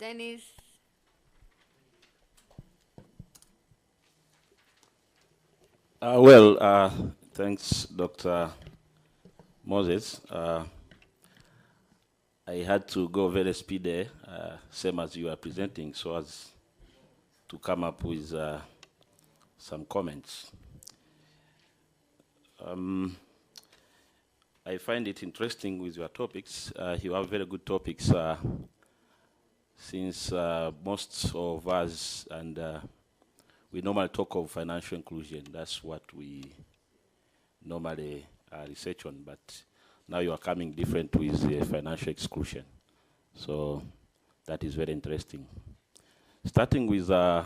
Dennis. Thanks, Dr. Moses. I had to go very speedy, same as you are presenting, so as to come up with some comments. I find it interesting with your topics. You have very good topics, since most of us, and we normally talk of financial inclusion. That's what we normally research on, but now you are coming different with financial exclusion. So that is very interesting. Starting with our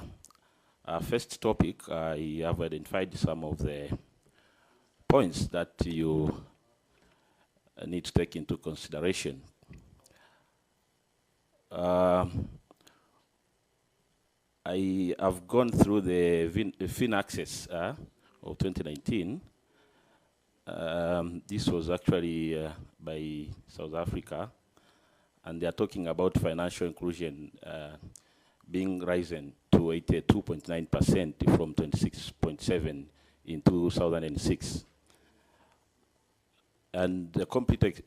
first topic, I have identified some of the points that you need to take into consideration. I have gone through the FinAccess of 2019. This was actually by South Africa, and they are talking about financial inclusion being risen to 82.9% from 26.7% in 2006. And the complete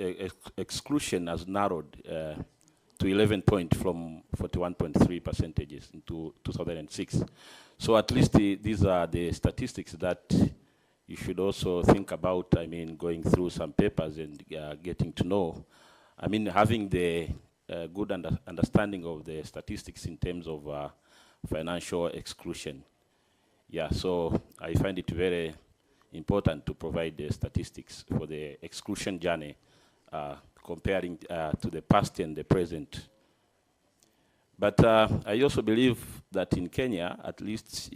exclusion has narrowed to 11 point from 41.3 percentages in 2006. So at least these are the statistics that you should also think about, I mean, going through some papers and getting to know. I mean, having the good understanding of the statistics in terms of financial exclusion. Yeah, so I find it very important to provide the statistics for the exclusion journey, comparing to the past and the present. But I also believe that in Kenya, at least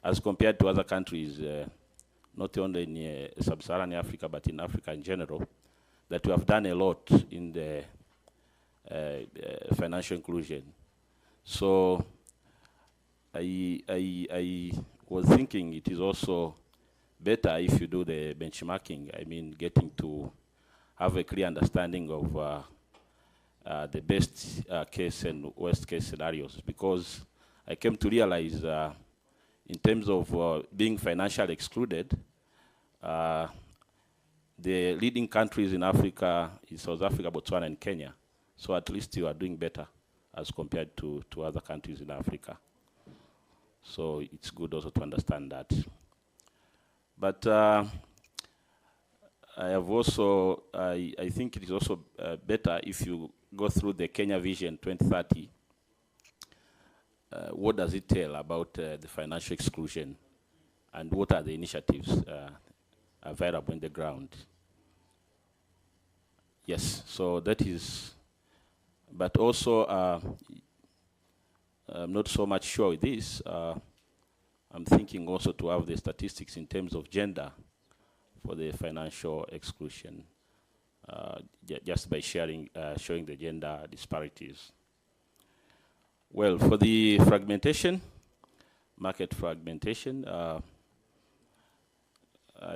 as compared to other countries, not only in sub-Saharan Africa, but in Africa in general, that we have done a lot in the financial inclusion. So I was thinking it is also better if you do the benchmarking, I mean, getting to have a clear understanding of the best case and worst case scenarios, because I came to realize in terms of being financially excluded, the leading countries in Africa is South Africa, Botswana, and Kenya. So at least you are doing better as compared to other countries in Africa. So it's good also to understand that. But I have also, I think it is also better if you go through the Kenya Vision 2030. What does it tell about the financial exclusion, and what are the initiatives available in the ground? Yes, so that is, but also I'm not so much sure with this. I'm thinking also to have the statistics in terms of gender for the financial exclusion, just by showing the gender disparities. Well, for the fragmentation, market fragmentation, I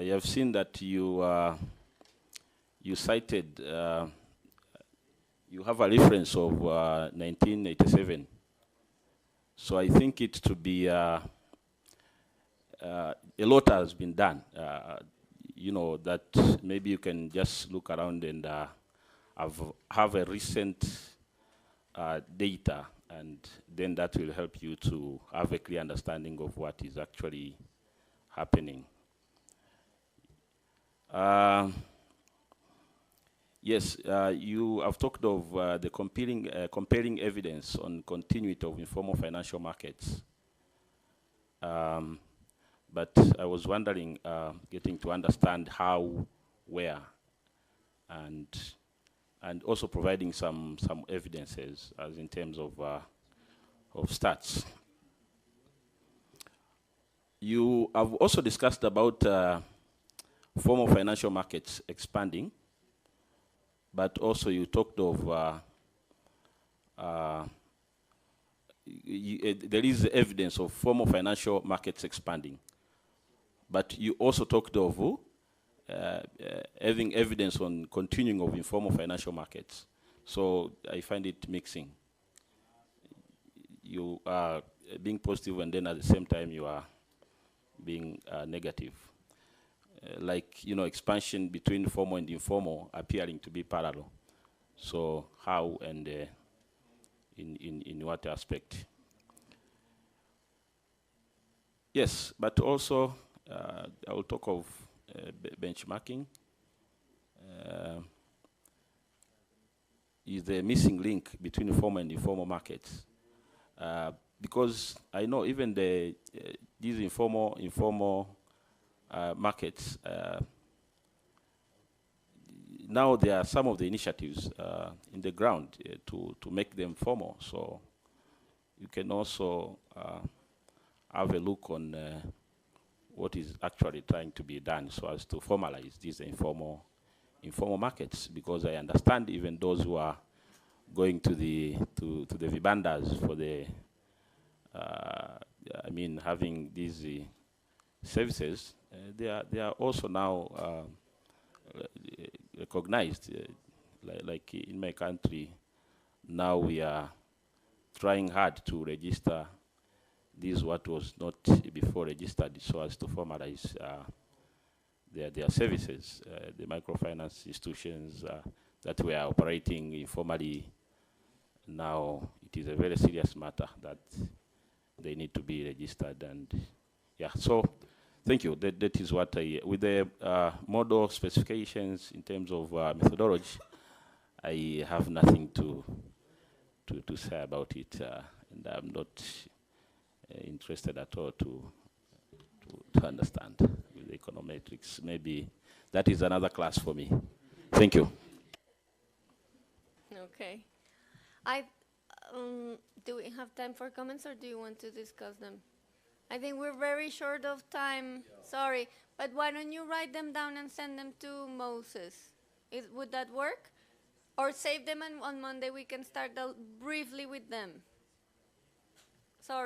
have seen that you cited, you have a reference of 1987. So I think it to be, a lot has been done. You know, that maybe you can just look around and have a recent data, and then that will help you to have a clear understanding of what is actually happening. Yes, you have talked of the comparing evidence on continuity of informal financial markets. But I was wondering, getting to understand how, where, and also providing some evidences as in terms of stats. You have also discussed about formal financial markets expanding, but also you talked of there is evidence of formal financial markets expanding, but you also talked of having evidence on continuing of informal financial markets. So I find it mixing. you are being positive and then at the same time you are being negative. Like, you know, expansion between formal and informal appearing to be parallel. So how and in what aspect? Yes, but also I will talk of benchmarking. Is the missing link between formal and informal markets. Because I know even these informal markets, now there are some of the initiatives in the ground to make them formal. So you can also have a look on what is actually trying to be done so as to formalize these informal markets, because I understand even those who are going to the vibandas for the I mean having these services, they are also now recognized. Like in my country, now we are trying hard to register this what was not before registered, so as to formalize their services. The microfinance institutions that were operating informally, now it is a very serious matter that they need to be registered. And yeah, so thank you. That is what with the model specifications in terms of methodology, I have nothing to say about it, and I'm not interested at all to understand with the econometrics. Maybe that is another class for me. Thank you. Okay. Do we have time for comments, or do you want to discuss them? I think we're very short of time. Yeah. Sorry, but why don't you write them down and send them to Moses? Would that work? Or save them, and on Monday we can start briefly with them. Sorry.